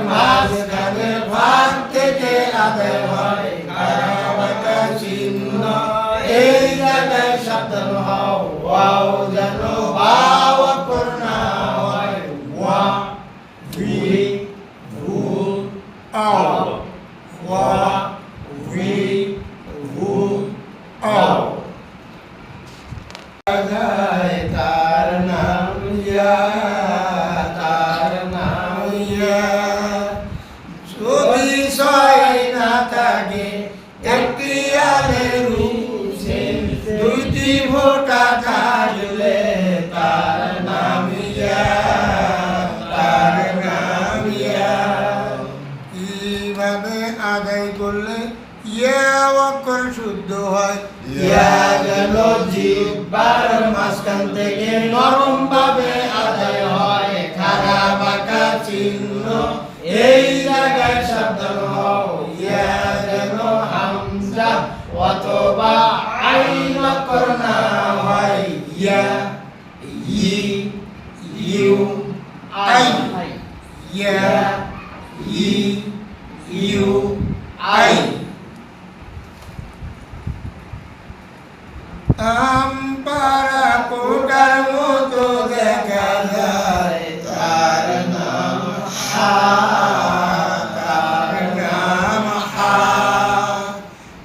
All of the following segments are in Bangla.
মাঝখানে ভাগ থেকে আদায় হয় খাড়া বাঁকা চিহ্ন এই জায়গায় সাবধান হও ওয়াও যেন ওয়াও অক্ষর না হয় ওয়া ভি ভু আও ওয়া ভি ভু আও তার নাম ইয়া তার নাম ইয়া যদি ছয় না থাকে একটি আলের উপরে দুইটি ফোঁটা থাকলে তার নাম ইয়া তার নাম ইয়া কিভাবে আদায় করলে ইয়া অক্ষর শুদ্ধ হয় ইয়া যেন জিহ্বার মাঝখান থেকে নরম ভাবে আদায় হয় খাড়া বাঁকা চিহ্ন এই জায়গায় সাবধান হও ইয়া যেন হামজা অথবা আইন অক্ষর না হয় ইয়া ই ইউ আই ইয়া ই ইউ আই পারা কোটার মতো দেখা যায় তার নাম হা তার নাম হা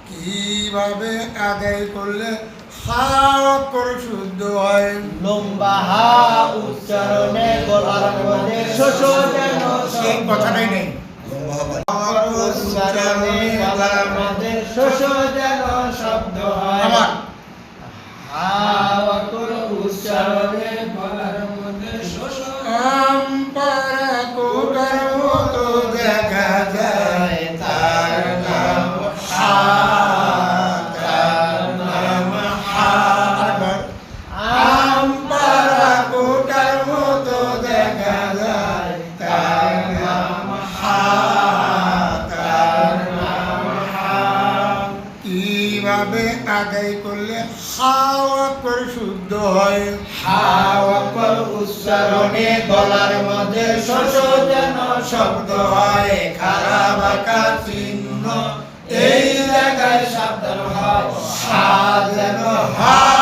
কিভাবে আদায় করলে হা অক্ষর শুদ্ধ হয় লম্বা হা উচ্চারণে গলার মধ্যে শোষ যেন সেই কথাটাই নেই উচ্চারণে গলার মধ্যে শোষ যেন শব্দ হয় উচ্চারণে গলার মধ্যে পারা কোটার মতো দেখা যায় তার নাম হা তার নাম হা পারা কোটার মতো দেখা যায় তার নাম হা তার নাম হা কিভাবে আদায় করলে হা অক্ষর শুদ্ধ হয় হা অক্ষর উচ্চারণে গলার মধ্যে শোষ যেন শব্দ হয় খাড়া বাঁকা চিহ্ন এই জায়গায় সাবধান হও হা যেন হা